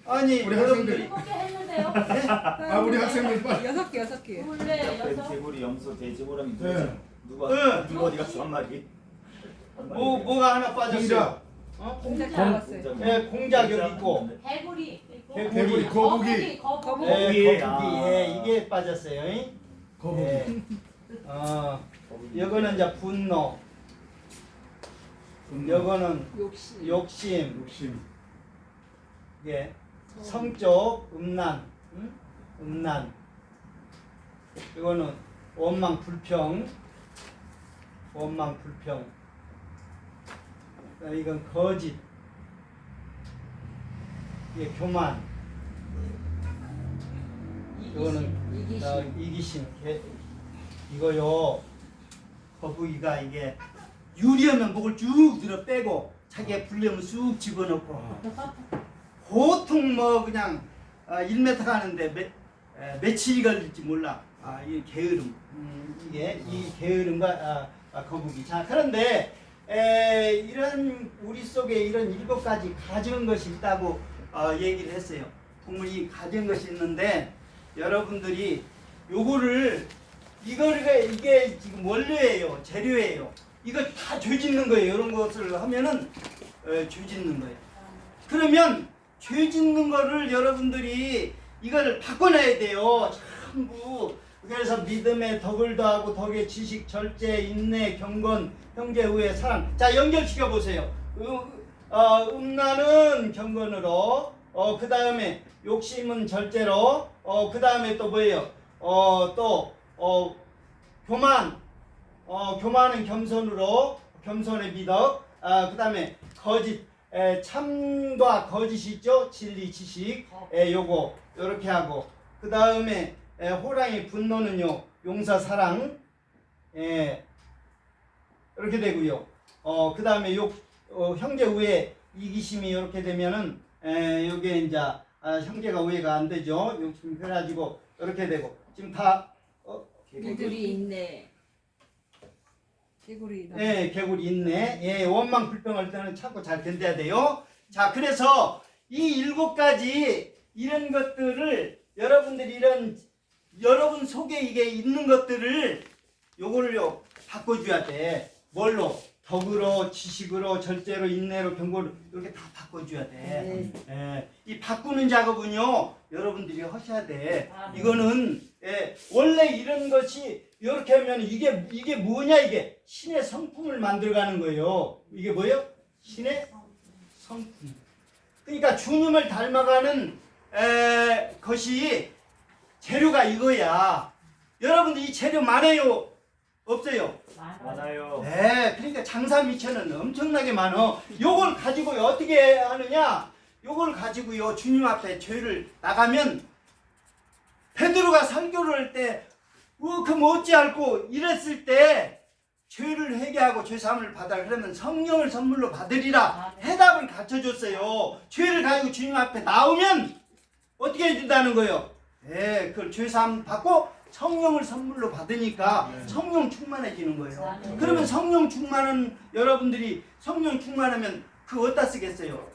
아니 우리 여러분들이 7개 했는데요. 아 우리 학생들 빨리. 6개. 둘레 여섯. 개구리, 염소, 돼지, 호랑이 네. 누가 어디 갔어 한 마리? 뭐가 하나 빠졌어요? 공작 공작. 잡았어요. 예, 공작 여기 있고 개구리 있고. 개구리, 거북이. 거북이. 예, 거북이. 거북이. 아. 예, 이게 빠졌어요. 잉? 거북이. 예. 이거는 이제 분노. 이거는 욕심. 욕심. 욕심. 예. 성적 음란. 응? 음란. 이거는 원망 불평. 원망 불평. 이건 거짓. 이게 교만. 이거는 이기심. 이거요. 거북이가 이게 유리하면 목을 쭉 들어 빼고 자기가 불려면 쑥 집어넣고 보통 뭐 그냥 1m 가는데 며칠이 걸릴지 몰라. 이 게으름. 이게 이 게으름과 거북이. 자, 그런데 이런 우리 속에 이런 7가지 가진 것이 있다고 얘기를 했어요. 동물이 가진 것이 있는데 여러분들이 요거를 이게 지금 원료예요. 재료예요. 이거 다 죄 짓는 거예요. 이런 것을 하면은 죄 짓는 거예요. 그러면 죄 짓는 거를 여러분들이 이거를 바꿔내야 돼요. 전부. 그래서 믿음에 덕을 더하고 덕에 지식, 절제, 인내, 경건, 형제, 우애, 사랑. 자, 연결시켜 보세요. 음란은 경건으로, 그 다음에 욕심은 절제로, 그 다음에 또 뭐예요? 교만은 겸손으로, 겸손의 미덕, 그 다음에 거짓, 참과 거짓이 있죠? 진리, 지식, 요거, 요렇게 하고, 그 다음에 호랑이 분노는요, 용서, 사랑, 이렇게 되고요. 그 다음에 형제 우애, 이기심이 이렇게 되면은, 요게 이제, 형제가 우애가 안 되죠. 욕심 그래가지고, 이렇게 되고, 지금 다, 개구리 있네. 개구리. 예, 개구리 있네. 예, 원망 불평할 때는 참고 잘 견뎌야 돼요. 자, 그래서 이 7가지 이런 것들을 여러분들이 여러분 속에 이게 있는 것들을 요거를요 바꿔줘야 돼. 뭘로? 덕으로, 지식으로, 절제로, 인내로, 경고로 이렇게 다 바꿔줘야 돼. 예, 이 바꾸는 작업은요 여러분들이 하셔야 돼. 이거는 원래 이런 것이 이렇게 하면 이게 뭐냐 이게 신의 성품을 만들어가는 거예요. 이게 뭐예요? 신의 성품. 그러니까 주님을 닮아가는 것이 재료가 이거야. 여러분들 이 재료 많아요? 없어요? 많아요. 네, 그러니까 장사 미천은 엄청나게 많어. 요걸 가지고 어떻게 하느냐? 요걸 가지고요 주님 앞에 죄를 나가면 베드로가 설교를 할 때 그럼 어찌할꼬 이랬을 때 죄를 회개하고 죄사함을 받아라 그러면 성령을 선물로 받으리라 해답을 갖춰줬어요. 죄를 가지고 주님 앞에 나오면 어떻게 해준다는 거예요? 네, 그걸 죄사함 받고 성령을 선물로 받으니까 성령 충만해지는 거예요. 그러면 성령 충만은 여러분들이 성령 충만하면 그거 어디다 쓰겠어요?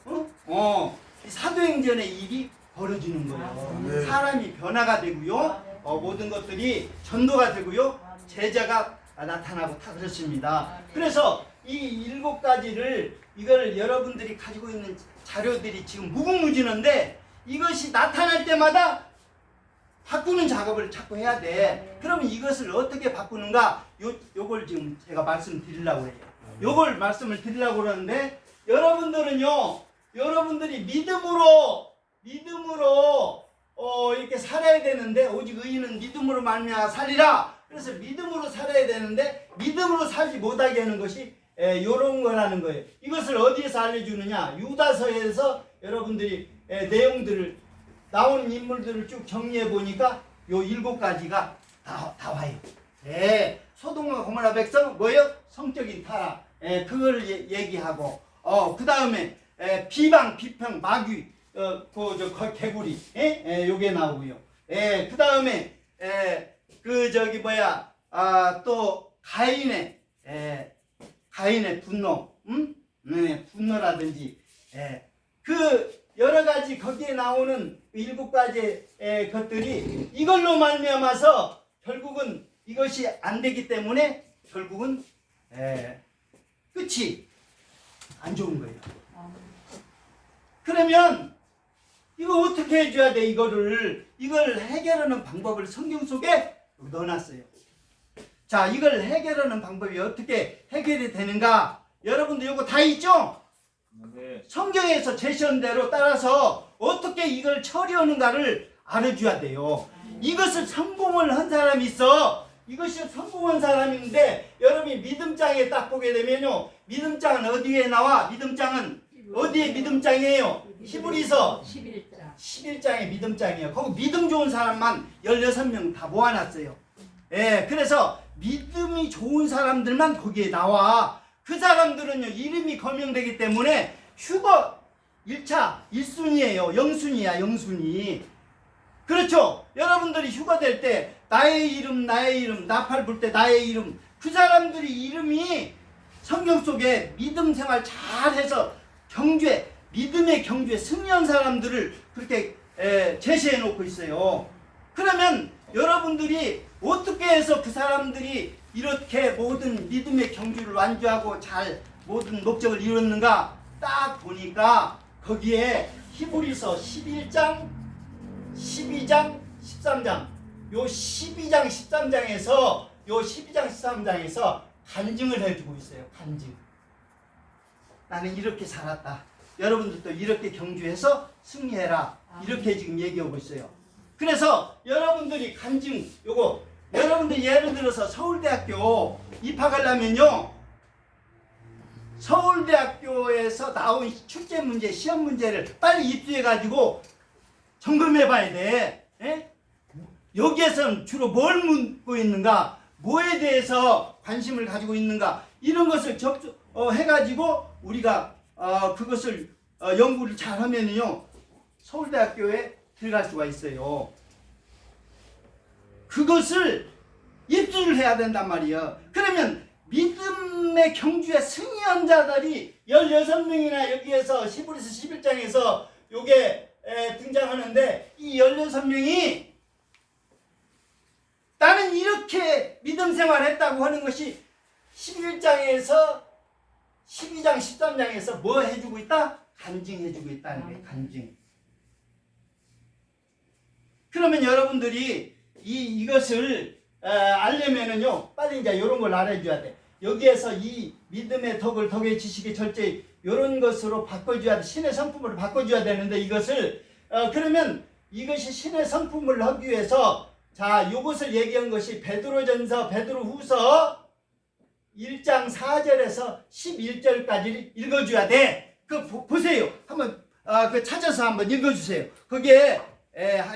이 사도행전의 일이 벌어지는 거예요. 사람이 변화가 되고요. 모든 것들이 전도가 되고요. 제자가 나타나고 다 그렇습니다. 그래서 이 7가지를 이걸 여러분들이 가지고 있는 자료들이 지금 무궁무진한데 이것이 나타날 때마다 바꾸는 작업을 자꾸 해야 돼. 그러면 이것을 어떻게 바꾸는가? 요걸 지금 제가 말씀드리려고 해요. 요걸 말씀을 드리려고 그러는데 여러분들은요. 여러분들이 믿음으로 이렇게 살아야 되는데 오직 의인은 믿음으로 말미암아 살리라. 그래서 믿음으로 살아야 되는데 믿음으로 살지 못하게 하는 것이 요런 거라는 거예요. 이것을 어디에서 알려주느냐? 유다서에서 여러분들이 내용들을 나오는 인물들을 쭉 정리해 보니까 요 7가지가 다 와요. 소돔과 고모라 백성 뭐요? 성적인 타락. 그걸 얘기하고 그 다음에 비방, 비평, 마귀, 개구리, 요게 나오고요. 그 다음에 또 가인의 분노, 분노라든지 여러 가지 거기에 나오는 7가지의 것들이 이걸로 말미암아서 결국은 이것이 안 되기 때문에 결국은 끝이 안 좋은 거예요. 그러면 이거 어떻게 해줘야 돼? 이걸 해결하는 방법을 성경 속에 넣어놨어요. 자, 이걸 해결하는 방법이 어떻게 해결이 되는가? 여러분들 이거 다 있죠? 네. 성경에서 제시한 대로 따라서 어떻게 이걸 처리하는가를 알아줘야 돼요. 이것을 성공을 한 사람이 있어. 이것이 성공한 사람인데 여러분이 믿음장에 딱 보게 되면요. 믿음장은 어디에 나와? 믿음장은 어디에 믿음장이에요? 히브리서 11장. 11장의 믿음장이에요. 거기 믿음 좋은 사람만 16명 다 모아놨어요. 예, 그래서 믿음이 좋은 사람들만 거기에 나와. 그 사람들은요, 이름이 거명되기 때문에 휴거 1차 1순위예요. 0순위야, 0순위. 그렇죠? 여러분들이 휴가 될 때 나의 이름, 나팔 불 때 나의 이름, 그 사람들이 이름이 성경 속에 믿음 생활 잘해서 경주에, 믿음의 경주에 승리한 사람들을 그렇게 제시해 놓고 있어요. 그러면 여러분들이 어떻게 해서 그 사람들이 이렇게 모든 믿음의 경주를 완주하고 잘 모든 목적을 이뤘는가 딱 보니까 거기에 히브리서 11장, 12장, 13장 요 12장, 13장에서 간증을 해주고 있어요. 간증. 나는 이렇게 살았다. 여러분들도 이렇게 경주해서 승리해라. 이렇게 지금 얘기하고 있어요. 그래서 여러분들이 간증 요거 여러분들 예를 들어서 서울대학교 입학하려면요. 서울대학교에서 나온 출제 문제, 시험 문제를 빨리 입수해가지고 점검해 봐야 돼. 예? 여기에서는 주로 뭘 묻고 있는가, 뭐에 대해서 관심을 가지고 있는가, 이런 것을 해가지고 우리가 그것을 연구를 잘 하면요. 서울대학교에 들어갈 수가 있어요. 그것을 입수를 해야 된단 말이에요. 그러면 믿음의 경주에 승리한 자들이 16명이나 여기에서 히브리서 11장에서 요게 등장하는데 이 16명이 나는 이렇게 믿음 생활했다고 하는 것이 11장에서 12장 13장에서 뭐 해주고 있다? 간증해주고 있다는 거예요. 간증. 그러면 여러분들이 이것을 알려면은요 빨리 이제 이런 걸 알아줘야 돼. 여기에서 이 믿음의 덕의 지식의 절제 이런 것으로 바꿔줘야 돼. 신의 성품으로 바꿔줘야 되는데 이것을 그러면 이것이 신의 성품을 하기 위해서 자 이것을 얘기한 것이 베드로전서 베드로후서 1장 4절에서 11절까지를 읽어줘야 돼. 보세요. 한번 찾아서 한번 읽어주세요. 거기에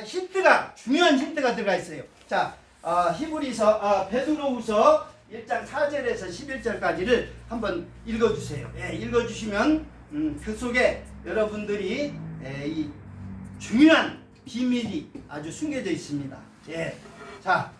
힌트가 중요한 힌트가 들어가 있어요. 자 히브리서 베드로후서 1장 4절에서 11절까지를 한번 읽어주세요. 읽어주시면 그 속에 여러분들이 이 중요한 비밀이 아주 숨겨져 있습니다. 자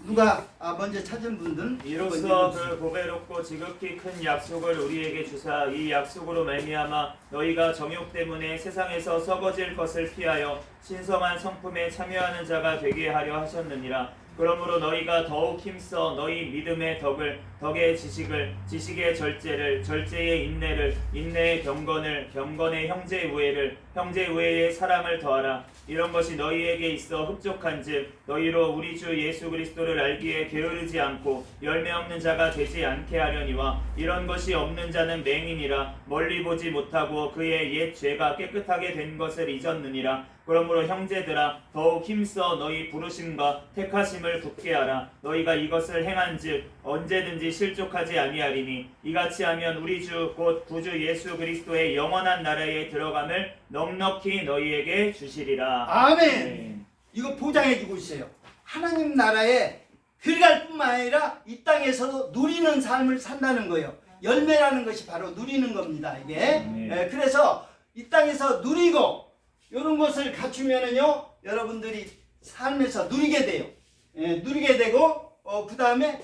누가 먼저 찾은 분들은 이로써 그 보배롭고 지극히 큰 약속을 우리에게 주사 이 약속으로 말미암아 너희가 정욕 때문에 세상에서 썩어질 것을 피하여 신성한 성품에 참여하는 자가 되게 하려 하셨느니라. 그러므로 너희가 더욱 힘써 너희 믿음의 덕의 지식을, 지식의 절제를, 절제의 인내를, 인내의 경건을, 경건의 형제 우애를, 형제 우애의 사랑을 더하라. 이런 것이 너희에게 있어 흡족한즉 너희로 우리 주 예수 그리스도를 알기에 게으르지 않고 열매 없는 자가 되지 않게 하려니와 이런 것이 없는 자는 맹인이라 멀리 보지 못하고 그의 옛 죄가 깨끗하게 된 것을 잊었느니라. 그러므로 형제들아 더욱 힘써 너희 부르심과 택하심을 굳게 하라. 너희가 이것을 행한즉 언제든지 실족하지 아니하리니 이같이 하면 우리 주 곧 구주 예수 그리스도의 영원한 나라에 들어감을 넉넉히 너희에게 주시리라. 아멘. 이거 보장해주고 있어요. 하나님 나라에 들어갈 뿐만 아니라 이 땅에서도 누리는 삶을 산다는 거예요. 열매라는 것이 바로 누리는 겁니다. 이게 그래서 이 땅에서 누리고 이런 것을 갖추면은요 여러분들이 삶에서 누리게 돼요. 누리게 되고 그 다음에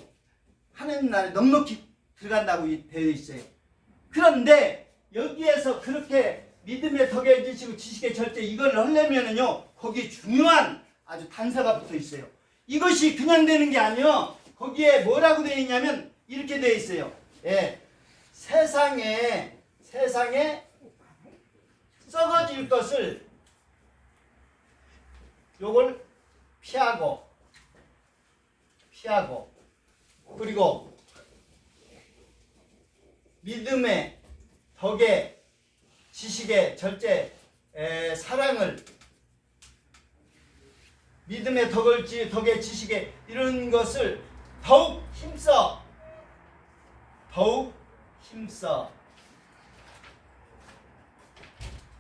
하나님 나라에 넉넉히 들어간다고 되어 있어요. 그런데 여기에서 그렇게 믿음의 덕에 지시고 지식의 절제 이걸 하려면은요 거기에 중요한 아주 단서가 붙어 있어요. 이것이 그냥 되는 게 아니요. 거기에 뭐라고 되어 있냐면 이렇게 되어 있어요. 예, 세상에 썩어질 것을 요걸 피하고 그리고 믿음의 덕에 지식의 절제 사랑을 믿음의 덕에 지식의 이런 것을 더욱 힘써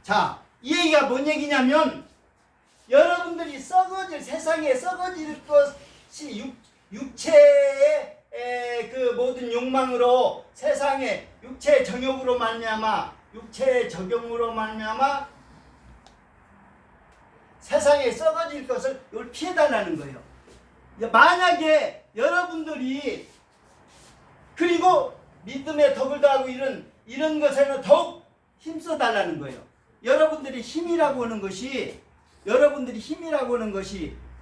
자, 이 얘기가 뭔 얘기냐면 여러분들이 세상에 썩어질 것이 육체의 그 모든 욕망으로 세상에 육체의 정욕으로 말미암아 육체의 적용으로 말미암아 세상에 썩어질 것을 이걸 피해달라는 거예요. 만약에 여러분들이 그리고 믿음의 덕을 더하고 이런 것에는 더욱 힘써달라는 거예요. 여러분들이 힘이라고 하는 것이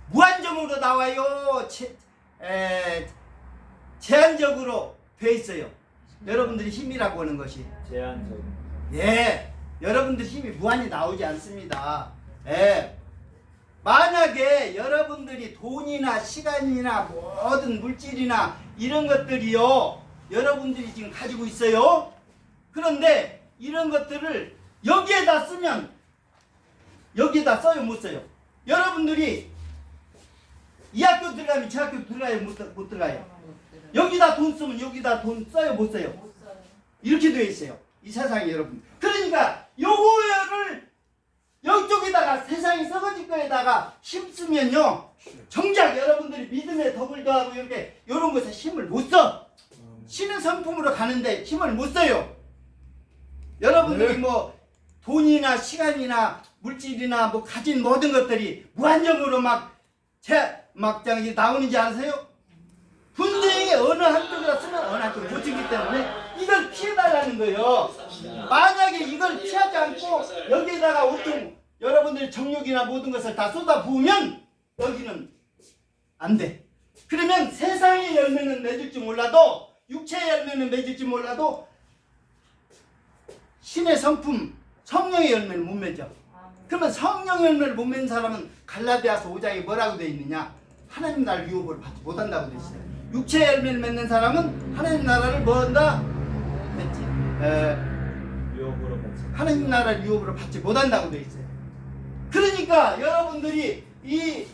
무한정으로 나와요. 제한적으로 돼 있어요. 여러분들이 힘이라고 하는 것이 제한적. 예, 여러분들 힘이 무한히 나오지 않습니다. 예. 만약에 여러분들이 돈이나 시간이나 모든 물질이나 이런 것들이요 여러분들이 지금 가지고 있어요. 그런데 이런 것들을 여기에다 쓰면 여기에다 써요 못 써요? 여러분들이 이 학교 들어가면 저 학교 들어가요 못 들어가요? 여기다 돈 쓰면 여기다 돈 써요 못 써요? 못 써요. 이렇게 되어 있어요 이 세상에 여러분. 그러니까 요거를 여쪽에다가 세상이 썩어질 거에다가 힘쓰면요 정작 여러분들이 믿음의 덕을 더하고 이렇게 이런 것에 힘을 못 써. 신의 성품으로 가는데 힘을 못 써요. 여러분들이 뭐 돈이나 시간이나 물질이나 뭐 가진 모든 것들이 무한정으로 막 나오는지 아세요? 분명히 어느 한쪽이라 쓰면 어느 한쪽 못 쓰기 때문에 이걸 피해달라는 거예요. 만약에 이걸 피하지 않고 여기에다가 온통 여러분들의 정욕이나 모든 것을 다 쏟아 부으면 여기는 안 돼. 그러면 세상의 열매는 맺을지 몰라도 육체의 열매는 맺을지 몰라도 신의 성품 성령의 열매를 못 맺어. 그러면 성령 열매를 못 맺는 사람은 갈라디아서 5장에 뭐라고 되어 있느냐? 하나님 나라를 유업을 받지 못한다고 되어 있어요. 육체의 열매를 맺는 사람은 하나님 나라를 뭐 한다? 맺지. 유혹으로 받지. 하나님 나라를 유업으로 받지 못한다고 되어 있어요. 그러니까 여러분들이 이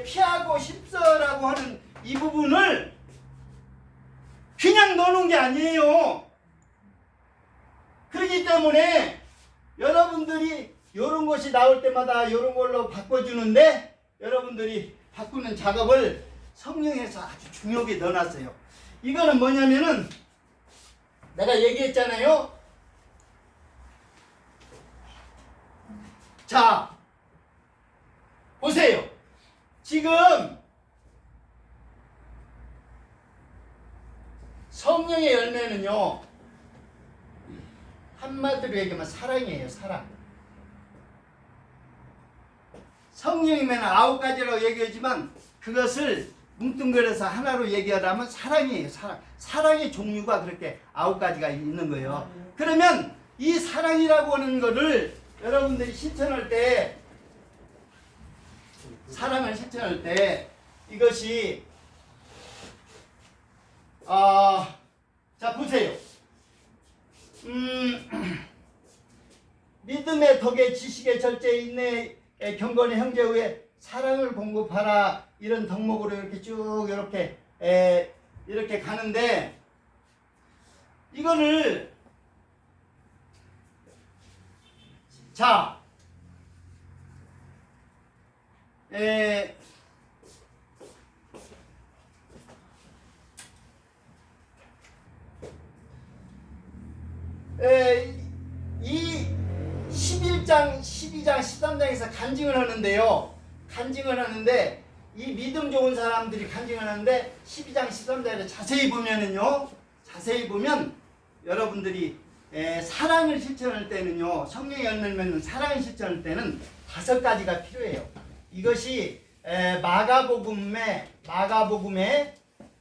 피하고 힘써라고 하는 이 부분을 그냥 넣는 게 아니에요. 그렇기 때문에 여러분들이 이런 것이 나올 때마다 이런 걸로 바꿔주는데 여러분들이 바꾸는 작업을 성령에서 아주 중요하게 넣어놨어요. 이거는 뭐냐면은 내가 얘기했잖아요. 자, 보세요. 지금 성령의 열매는요 한마디로 얘기하면 사랑이에요. 사랑. 성령이면 9가지라고 얘기하지만 그것을 뭉뚱그려서 하나로 얘기하라면 사랑이에요. 사랑. 사랑의 종류가 그렇게 9가지가 있는 거예요. 그러면 이 사랑이라고 하는 거를 여러분들이 실천할 때 사랑을 실천할 때 이것이 자 보세요. 믿음의 덕에 지식의 절제 인내의 경건의 형제 후에 사랑을 공급하라 이런 덕목으로 이렇게 쭉 이렇게 가는데 이거를 자 이 11장, 12장, 13장에서 간증을 하는데요. 간증을 하는데 이 믿음 좋은 사람들이 간증을 하는데 12장, 13장에 자세히 보면은요. 자세히 보면 여러분들이 사랑을 실천할 때는요, 성령의 열매를 맺는 사랑을 실천할 때는 5가지가 필요해요. 이것이 마가복음의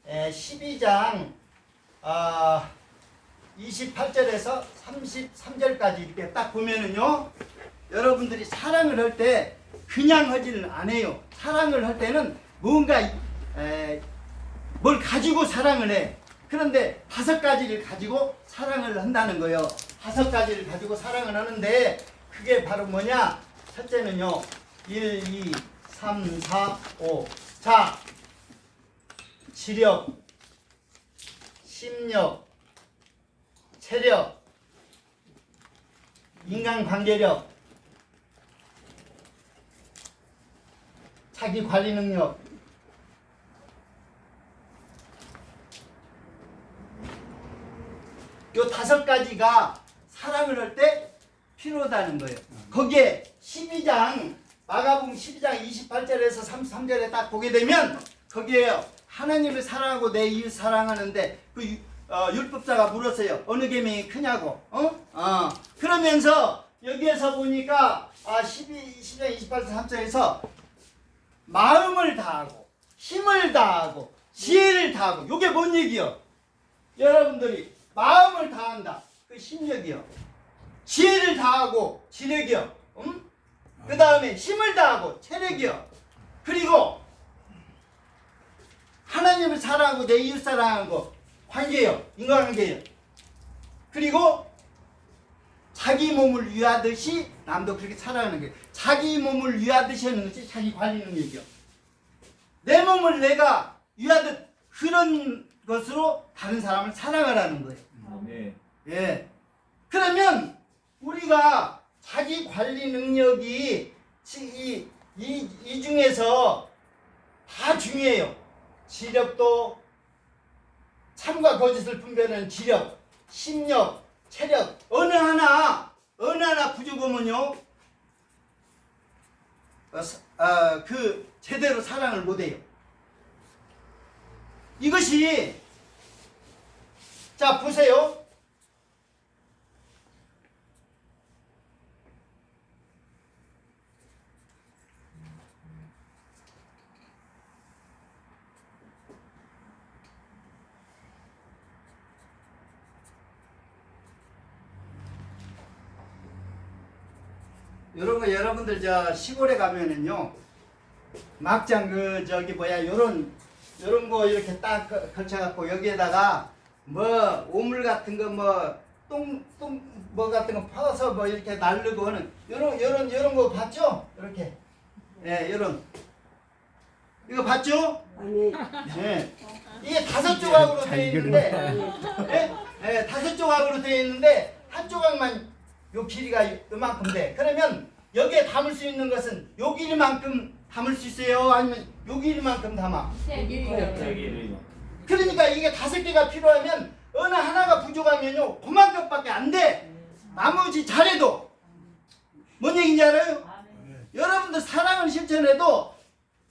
12장 28절에서 33절까지 이렇게 딱 보면은요, 여러분들이 사랑을 할 때 그냥 하지는 않아요. 사랑을 할 때는 뭔가 뭘 가지고 사랑을 해. 그런데 5가지를 가지고 사랑을 한다는 거예요. 5가지를 가지고 사랑을 하는데 그게 바로 뭐냐? 첫째는요, 1, 2, 3, 4, 5. 자, 지력, 심력, 체력, 인간관계력, 자기 관리 능력, 요 5가지가 사랑을 할 때 필요하다는 거예요. 거기에 12장 마가복음 12장 28절에서 33절에 딱 보게 되면 거기에 하나님을 사랑하고 내 이웃 사랑하는데 그 율법자가 물었어요. 어느 계명이 크냐고. 그러면서 여기에서 보니까 12장 28절 3절에서 마음을 다하고 힘을 다하고 지혜를 다하고, 요게 뭔 얘기요? 여러분들이 마음을 다한다, 그 심력이요. 지혜를 다하고 지력이요. 그 다음에 힘을 다하고 체력이요. 그리고 하나님을 사랑하고 내 이웃 사랑하고 관계요, 인간관계요. 그리고 자기 몸을 위하듯이 남도 그렇게 사랑하는 거예요. 자기 몸을 위하듯이 하는 것이 자기 관리 능력이요. 내 몸을 내가 위하듯 그런 것으로 다른 사람을 사랑하라는 거예요. 네. 예. 그러면 우리가 자기 관리 능력이 이 중에서 다 중요해요. 지력도, 참과 거짓을 분별하는 지력, 심력, 체력, 어느 하나 부족하면요, 그 제대로 사랑을 못해요. 이것이, 자 보세요. 요런 거 여러분들 저 시골에 가면은요, 막장 요런 거 이렇게 딱 걸쳐갖고 여기에다가 뭐 오물 같은 거 똥 뭐 같은 거 퍼서 뭐 이렇게 날르고 하는 요런 거 봤죠? 이렇게. 예, 요런. 이거 봤죠? 아니, 예. 이게 5조각으로 되어 있는데, 예, 5조각으로 되어 있는데 한 조각만 요 길이가 요만큼 돼. 그러면 여기에 담을 수 있는 것은 요 길이만큼 담을 수 있어요? 아니면 요 길이만큼 담아? 그러니까 이게 5개가 필요하면 어느 하나가 부족하면요, 그만큼밖에 안 돼. 나머지 잘해도. 뭔 얘기인지 알아요? 여러분들 사랑을 실천해도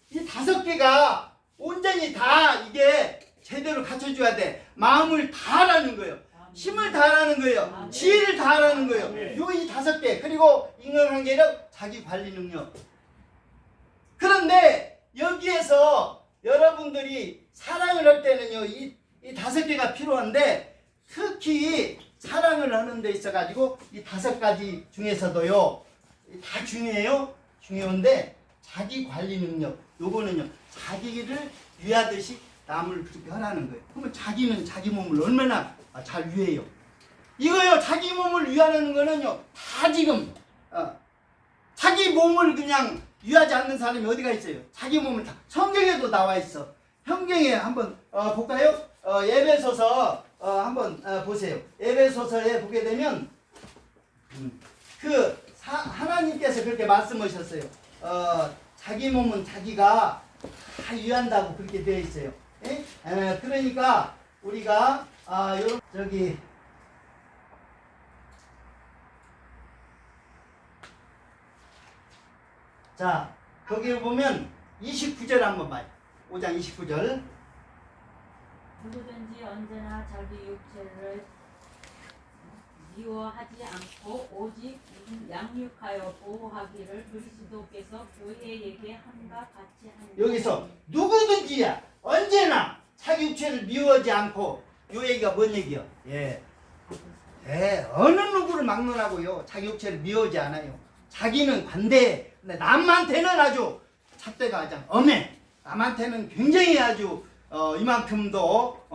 이 5개가 온전히 다 이게 제대로 갖춰줘야 돼. 마음을 다하라는 거예요. 힘을 다하라는 거예요. 지혜를 다하라는 거예요. 요 이 5개. 그리고 인간관계력, 자기 관리 능력. 그런데 여기에서 여러분들이 사랑을 할 때는요, 이 5개가 필요한데, 특히 사랑을 하는 데 있어가지고 이 5가지 중에서도요, 다 중요해요. 중요한데 자기 관리 능력, 요거는요, 자기를 위하듯이 남을 그렇게 하라는 거예요. 그러면 자기는 자기 몸을 얼마나 잘 위해요. 이거요, 자기 몸을 위하는 거는요, 다 지금 자기 몸을 그냥 위하지 않는 사람이 어디가 있어요? 자기 몸을 다 성경에도 나와 있어. 성경에 한번 볼까요? 에베소서 한번 보세요. 에베소서에 보게 되면 하나님께서 그렇게 말씀하셨어요. 자기 몸은 자기가 다 위한다고 그렇게 되어 있어요. 예? 그러니까 우리가 요런 저기 자, 거기 보면 29절 한번 봐요. 5장 29절. 누구든지 언제나 자기 육체를 미워하지 않고 오직 양육하여 보호하기를 그리스도께서 교회에게 함과 같이 하는 여기서 누구든지야 언제나 자기 육체를 미워하지 않고 요 얘기가 뭔 얘기요? 예. 어느 누구를 막론하고요 자기 육체를 미워하지 않아요. 자기는 관대해. 근데 남한테는 아주 잣대가 가장 엄해. 남한테는 굉장히 아주 이만큼도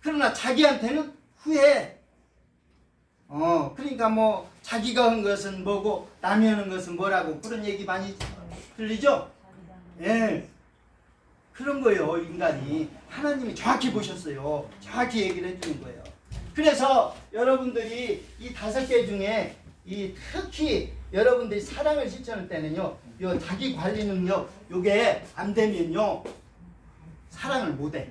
그러나 자기한테는 후회. 그러니까 뭐 자기가 한 것은 뭐고 남이 하는 것은 뭐라고 그런 얘기 많이 들리죠? 예. 그런 거예요, 인간이. 하나님이 정확히 보셨어요. 정확히 얘기를 해주는 거예요. 그래서 여러분들이 이 5개 중에 이 특히 여러분들이 사랑을 실천할 때는요, 요 자기 관리 능력, 요게 안 되면요, 사랑을 못 해.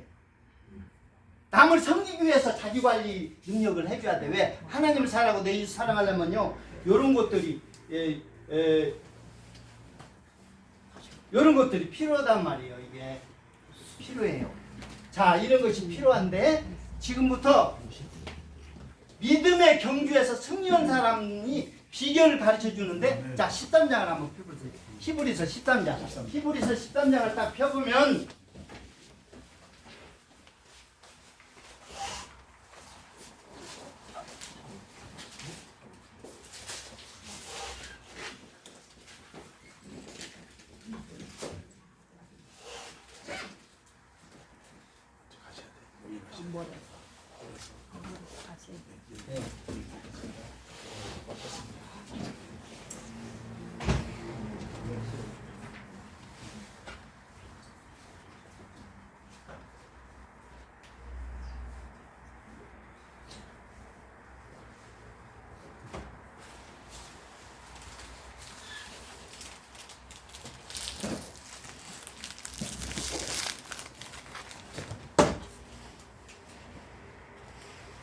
남을 섬기기 위해서 자기 관리 능력을 해줘야 돼. 왜? 하나님을 사랑하고 내 이웃 사랑하려면요, 요런 것들이, 요런 것들이 필요하단 말이에요. 이게 필요해요. 자, 이런 것이 필요한데, 지금부터 믿음의 경주에서 승리한 사람이 비결을 가르쳐 주는데, 자, 13장을 한번 펴보세요. 히브리서 13장. 히브리서 13장을 딱 펴보면,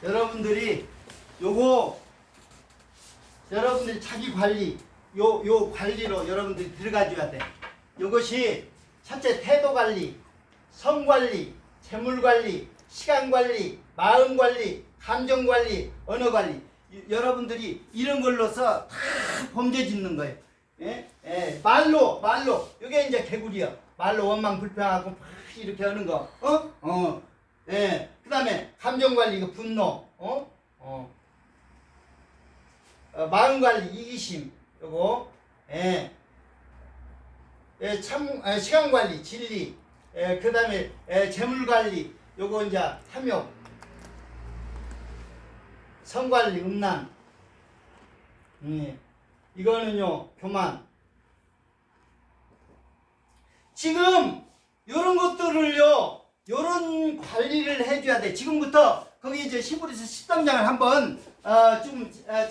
여러분들이 요거 여러분들이 자기 관리 요 관리로 여러분들이 들어가줘야 돼. 요것이 첫째 태도 관리, 성 관리, 재물 관리, 시간 관리, 마음 관리, 감정 관리, 언어 관리. 여러분들이 이런 걸로서 다 범죄 짓는 거예요. 예? 예. 말로 요게 이제 개구리야. 말로 원망 불평하고 막 이렇게 하는 거. 예. 그 다음에 감정 관리, 이거 분노, 마음 관리, 이기심, 요거, 시간 관리, 진리, 그 다음에 재물 관리, 요거 이제 탐욕, 성 관리, 음란, 이거는요, 교만. 지금 요런 것들을요, 요런 관리를 해줘야 돼. 지금부터 거기 이제 히브리서 13장을 한번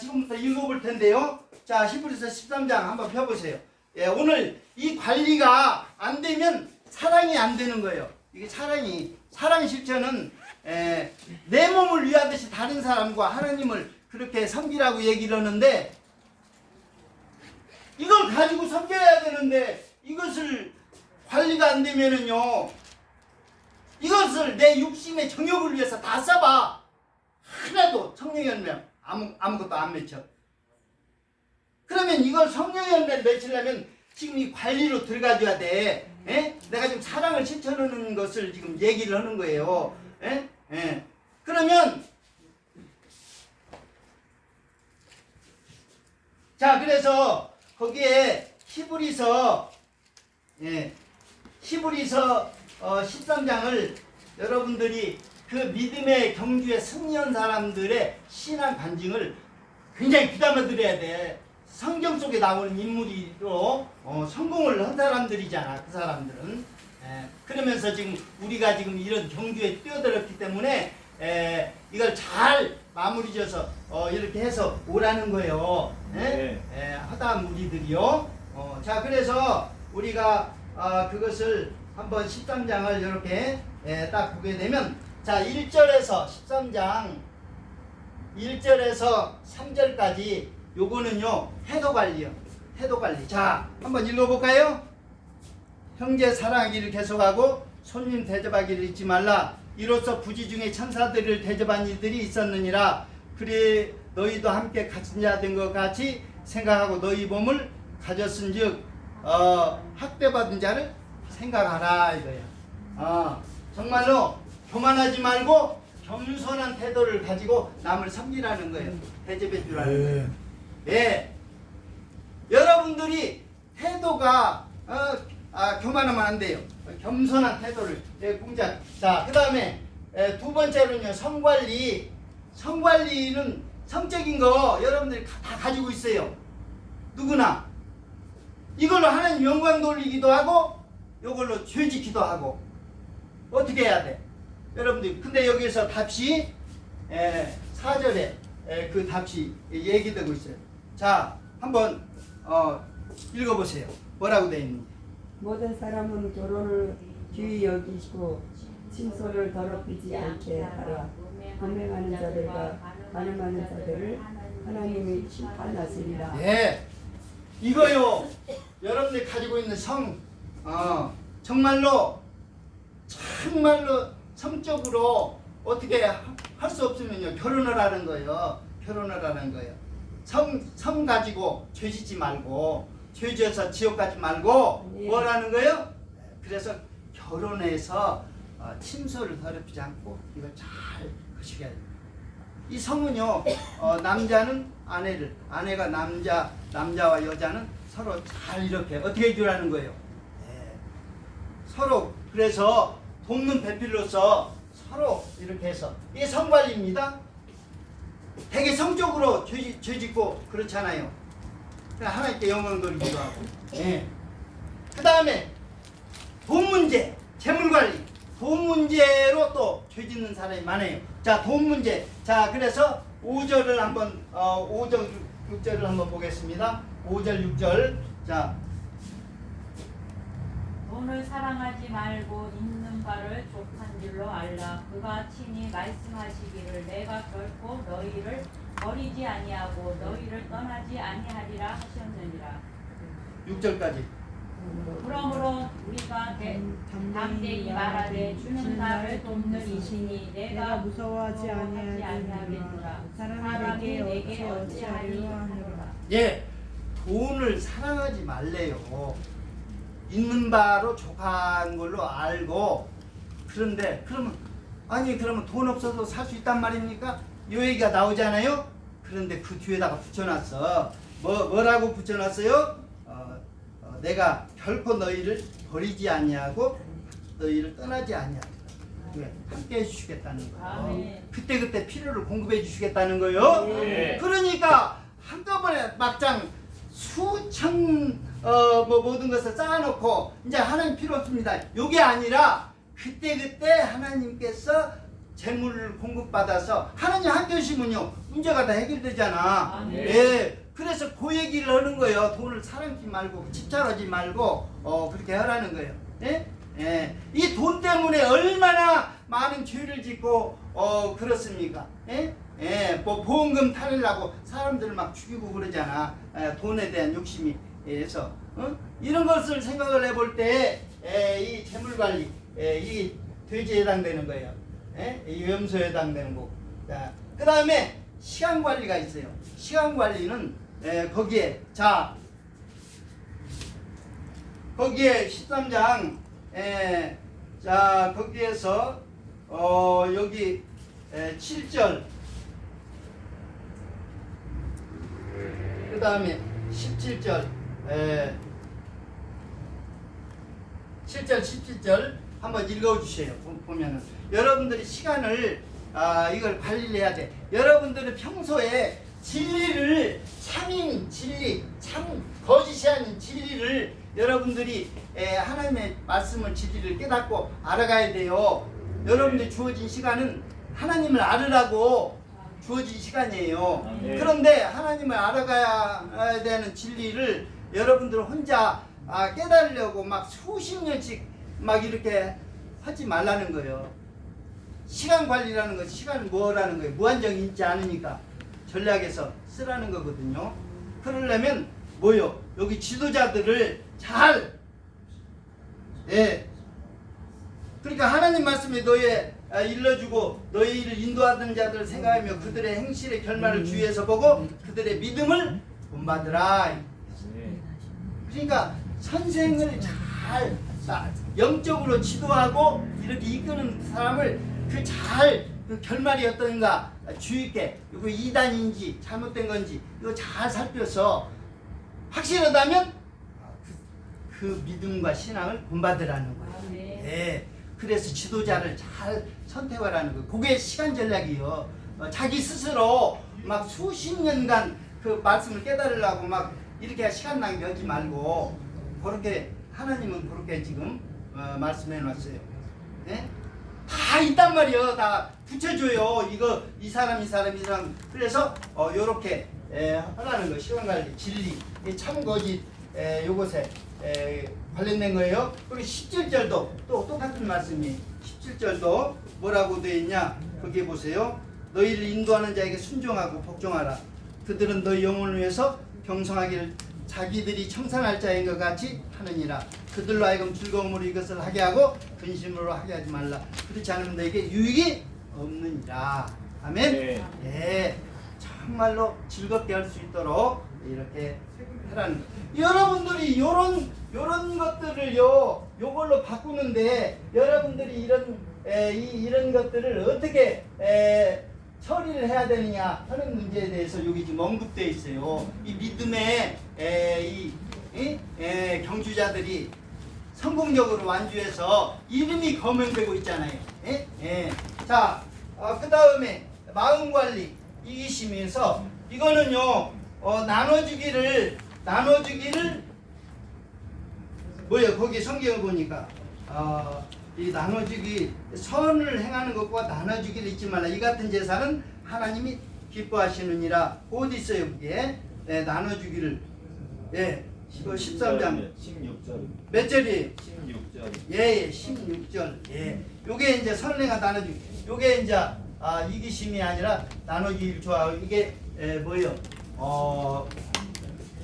지금부터 읽어볼 텐데요. 자, 히브리서 13장 한번 펴보세요. 예, 오늘 이 관리가 안 되면 사랑이 안 되는 거예요. 이게 사랑 실천은 내 몸을 위하듯이 다른 사람과 하나님을 그렇게 섬기라고 얘기를 하는데, 이걸 가지고 섬겨야 되는데 이것을 관리가 안 되면은요, 이것을 내 육신의 정욕을 위해서 다 써봐. 하나도 성령의 열매 아무것도 안 맺혀. 그러면 이걸 성령의 열매를 맺히려면 지금 이 관리로 들어가줘야 돼. 내가 지금 사랑을 실천하는 것을 지금 얘기를 하는 거예요. 그러면 자, 그래서 거기에 히브리서 13장을 여러분들이 그 믿음의 경주에 승리한 사람들의 신앙 간증을 굉장히 귀담아 들어야 돼. 성경 속에 나오는 인물이로 성공을 한 사람들이잖아, 그 사람들은. 그러면서 지금 우리가 지금 이런 경주에 뛰어들었기 때문에 이걸 잘 마무리 져서 이렇게 해서 오라는 거예요. 하다한 우리들이요. 자, 그래서 우리가 그것을 한번 13장을 이렇게 딱 보게 되면, 자, 1절에서 13장 1절에서 3절까지 요거는요, 태도관리요. 태도관리. 자, 한번 읽어볼까요? 형제 사랑하기를 계속하고 손님 대접하기를 잊지 말라. 이로써 부지 중에 천사들을 대접한 이들이 있었느니라. 너희도 함께 가진 자 된 것 같이 생각하고 너희 몸을 가졌은즉 학대받은 자를 생각하라 이거야. 정말로 교만하지 말고 겸손한 태도를 가지고 남을 섬기라는 거예요. 대접해 주라는 거예요. 네. 여러분들이 태도가 교만하면 안 돼요. 겸손한 태도를 공작. 자, 그 다음에 두 번째로는요, 성관리. 성관리는 성적인 거 여러분들이 다 가지고 있어요. 누구나. 이걸로 하나님 영광 돌리기도 하고, 이걸로 죄 지기도 하고. 어떻게 해야 돼? 여러분들, 근데 여기서 답시 4절에 그 답시 얘기되고 있어요. 자, 한번 읽어보세요. 뭐라고 되어 있는지. 모든 사람은 결혼을 귀히 여기시고 친소를 더럽히지 않게 하라. 범행하는 자들과 간음하는 자들을 하나님이 심판하시리라. 예, 이거요. 여러분들이 가지고 있는 정말로 성적으로 어떻게 할 수 없으면요, 결혼을 하는 거예요. 결혼을 하는 거예요. 성 가지고 죄 짓지 말고, 죄 지어서 지옥 가지 말고, 네. 뭘 하는 거예요? 그래서 결혼해서 친소를 더럽히지 않고 이걸 잘 하시게 해야 돼요. 이 성은요, 남자는 아내를, 아내가 남자와 여자는 서로 잘 이렇게 어떻게 해주라는 거예요. 네. 서로 그래서 돕는 배필로서 서로 이렇게 해서 이게 성관리입니다. 되게 성적으로 죄 짓고 그렇잖아요. 하나님께 영광 돌리기도 하고. 네. 그 다음에 돈 문제, 재물 관리. 돈 문제로 또 죄 짓는 사람이 많아요. 자, 돈 문제. 자, 그래서 5절을 한번 5절 6절을 한번 보겠습니다. 5절 6절. 자, 돈을 사랑하지 말고 있는 바를 족한 줄로 알라. 그가 친히 말씀하시기를 내가 결코 너희를 버리지 아니하고 너희를 떠나지 아니하리라 하셨느니라. 6절까지. 그러므로 우리가 담대히 말하되 주는 나를 돕는 이시니 내가 무서워하지 아니하겠노라. 사람이 내게 어찌하리요 하노라. 예, 돈을 사랑하지 말래요. 있는 바로 족한 걸로 알고. 그런데 그러면 돈 없어도 살 수 있단 말입니까? 이 얘기가 나오잖아요. 그런데 그 뒤에다가 붙여놨어. 뭐라고 붙여놨어요? 내가 결코 너희를 버리지 아니하고 너희를 떠나지 아니하리라. 왜? 함께 해주시겠다는 거예요. 아멘. 그때 필요를 공급해 주시겠다는 거예요. 네. 그러니까 한꺼번에 막장 수천 모든 것을 쌓아놓고 이제 하나님 필요 없습니다. 요게 아니라 그때 하나님께서 재물을 공급받아서 하나님 함께 하시면요 문제가 다 해결되잖아. 아멘. 예. 그래서 그 얘기를 하는 거예요. 돈을 사랑하지 말고 집착하지 말고 그렇게 하라는 거예요. 예? 예. 이 돈 때문에 얼마나 많은 죄를 짓고 그렇습니까? 예? 예. 뭐 보험금 타려고 사람들을 막 죽이고 그러잖아. 돈에 대한 욕심이 해서 이런 것을 생각을 해볼 때 이 재물관리 이 돼지에 해당되는 거예요. 예? 이 염소에 해당되는 거고. 자, 그 다음에 시간관리가 있어요. 시간관리는 거기에 거기에 13장 자 거기에서 여기 7절 그 다음에 17절 7절 17절 한번 읽어주세요. 보면은 여러분들이 시간을 이걸 관리를 해야 돼. 여러분들은 평소에 진리를 참인 진리 거짓이 아닌 진리를 여러분들이 하나님의 말씀을 진리를 깨닫고 알아가야 돼요. 여러분들이 주어진 시간은 하나님을 알으라고 주어진 시간이에요. 네. 그런데 하나님을 알아가야 되는 진리를 여러분들 혼자 깨달으려고 막 수십 년씩 막 이렇게 하지 말라는 거예요. 시간 관리라는 것, 시간은 뭐라는 거예요? 무한정이 있지 않으니까 전략에서 쓰라는 거거든요. 그러려면 뭐요? 여기 지도자들을 잘 그러니까 하나님 말씀이 너의 일러주고 너희를 인도하던 자들을 생각하며 그들의 행실의 결말을 주위에서 보고 그들의 믿음을 본받으라. 그러니까 선생을 잘 영적으로 지도하고 이렇게 이끄는 사람을 그 결말이 어떤가 주의 있게 이거 이단인지 잘못된 건지 이거 잘 살펴서 확실하다면 그 믿음과 신앙을 본받으라는 거예요. 예. 그래서 지도자를 잘 선택하라는 거예요. 그게 시간 전략이요. 자기 스스로 막 수십 년간 그 말씀을 깨달으려고 막 이렇게 시간 낭비하지 말고 그렇게 하나님은 그렇게 지금 말씀해 놨어요. 예? 다 있단 말이에요. 다 붙여줘요. 이거 이 사람. 그래서 요렇게 하라는 거. 시간 관리, 진리, 참 거짓 요것에 관련된 거예요. 그리고 17절도 또 똑같은 말씀이 17절도 뭐라고 되어 있냐? 거기에 보세요. 너희를 인도하는 자에게 순종하고 복종하라. 그들은 너희 영혼을 위해서 경성하기를 자기들이 청산할 자인 것 같이 하느니라. 그들로 하여금 즐거움으로 이것을 하게 하고 근심으로 하게 하지 말라. 그렇지 않으면 너에게 유익이 없느니라. 아멘. 네. 예, 정말로 즐겁게 할 수 있도록 이렇게 하라는 거. 여러분들이 요런 것들을요, 요걸로 바꾸는데 여러분들이 이런 것들을 어떻게 처리를 해야 되느냐 하는 문제에 대해서 여기 지금 언급되어 있어요. 이 믿음의 경주자들이 성공적으로 완주해서 이름이 거명되고 있잖아요. 자, 그 다음에 마음관리 이기심에서 이거는요 나눠주기를 뭐예요? 거기 성경을 보니까 이 나눠주기 선을 행하는 것과 나눠주기를 잊지 말라. 이 같은 제사는 하나님이 기뻐하시느니라. 어디 있어요 그게? 나눠주기를 13장 16절. 몇 절이에요? 16절. 예, 16절. 예. 요게 이제 선행과 나눠주기. 요게 이제 이기심이 아니라 나눠주기를 좋아하고 이게 뭐예요?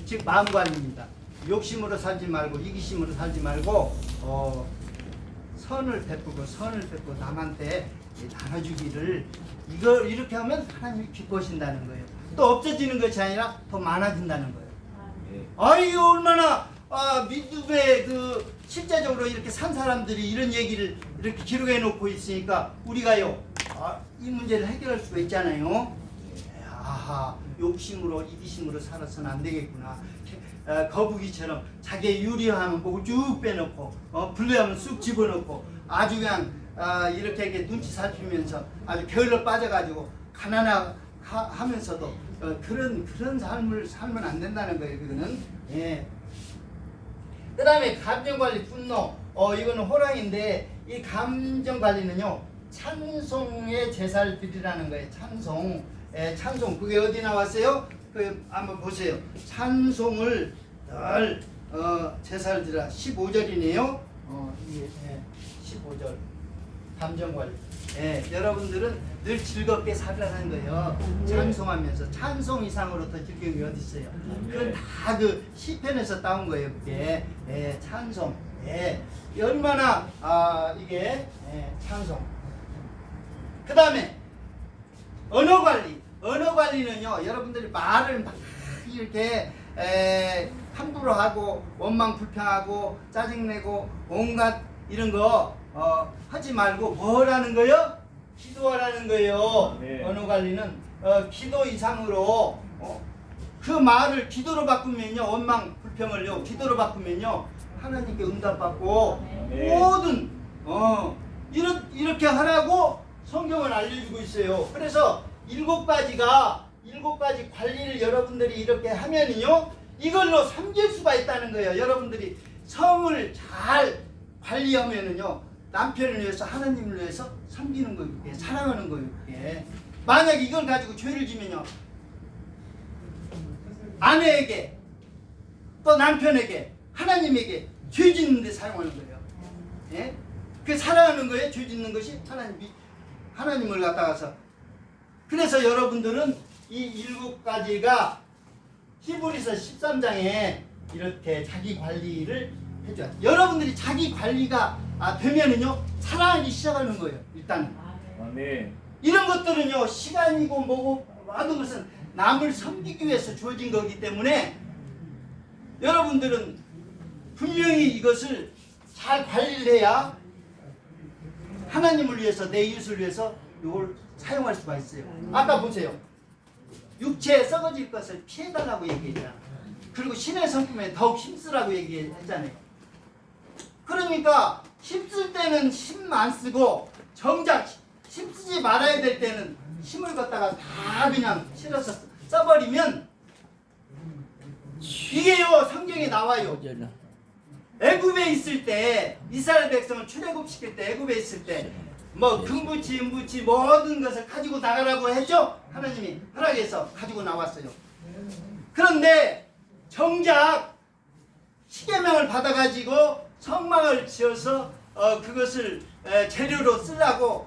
즉 마음관리입니다. 욕심으로 살지 말고 이기심으로 살지 말고 선을 베푸고 남한테 나눠주기를 이걸 이렇게 하면 하나님이 기뻐하신다는 거예요. 또 없어지는 것이 아니라 더 많아진다는 거예요. 아유 얼마나 믿음의 실제적으로 이렇게 산 사람들이 이런 얘기를 이렇게 기록해 놓고 있으니까 우리가요 이 문제를 해결할 수가 있잖아요. 아하, 욕심으로 이기심으로 살아서는 안 되겠구나. 거북이처럼 자기의 유리함은 보고 쭉 빼놓고 불리하면 쑥 집어넣고 아주 그냥 이렇게 눈치 살피면서 아주 게을러 빠져가지고 가난하면서도 그런 삶을 살면 안 된다는 거예요. 그거는. 예. 그 다음에 감정관리 분노. 이거는 호랑인데 이 감정관리는요 찬송의 제사를 드리라는 거예요. 찬송. 그게 어디 나왔어요? 한번 보세요. 찬송을 늘 제사를 드리라. 15절이네요. 이게 15절. 감정관리. 여러분들은 늘 즐겁게 살아가는 거예요. 찬송하면서 찬송 이상으로 더 즐거운 게 어디 있어요? 그건 다 그 시편에서 따온 거예요. 그게 찬송. 얼마나 이게 찬송. 그 다음에 언어관리. 언어관리는요 여러분들이 말을 막 이렇게 함부로 하고 원망 불평하고 짜증내고 온갖 이런 거 하지 말고 뭐라는 거요? 기도하라는 거예요. 네. 언어관리는 기도 이상으로 그 말을 기도로 바꾸면요 원망 불평을요 기도로 바꾸면요 하나님께 응답받고 네. 모든 이렇게 하라고 성경을 알려주고 있어요. 그래서 7가지 관리를 여러분들이 이렇게 하면은요 이걸로 섬길 수가 있다는 거예요. 여러분들이 성을 잘 관리하면은요 남편을 위해서 하나님을 위해서 섬기는 거예요. 그게 사랑하는 거예요. 그게 만약 이걸 가지고 죄를 지면요 아내에게 또 남편에게 하나님에게 죄 짓는데 사용하는 거예요. 예? 그 사랑하는 거예요. 죄 짓는 것이 하나님을 갖다가서. 그래서 여러분들은 이 7가지가 히브리서 13장에 이렇게 자기 관리를 해줘요. 여러분들이 자기 관리가 되면은요 사랑하기 시작하는 거예요. 일단 아멘. 이런 것들은요 시간이고 뭐고 모든 것은 남을 섬기기 위해서 주어진 거기 때문에 여러분들은 분명히 이것을 잘 관리를 해야 하나님을 위해서 내 이웃을 위해서 이걸 사용할 수가 있어요. 아까 보세요. 육체에 썩어질 것을 피해달라고 얘기했잖아. 그리고 신의 성품에 더욱 힘쓰라고 얘기했잖아요. 그러니까 힘쓸 때는 힘 안 쓰고 정작 힘쓰지 말아야 될 때는 힘을 갖다가 다 그냥 실어서 써버리면 이게요 성경에 나와요. 애굽에 있을 때 이스라엘 백성을 출애굽시킬 때 애굽에 있을 때 뭐 금부치 은부치 모든 것을 가지고 나가라고 했죠. 하나님이 허락해서 가지고 나왔어요. 그런데 정작 십계명을 받아가지고 성막을 지어서 그것을 재료로 쓰려고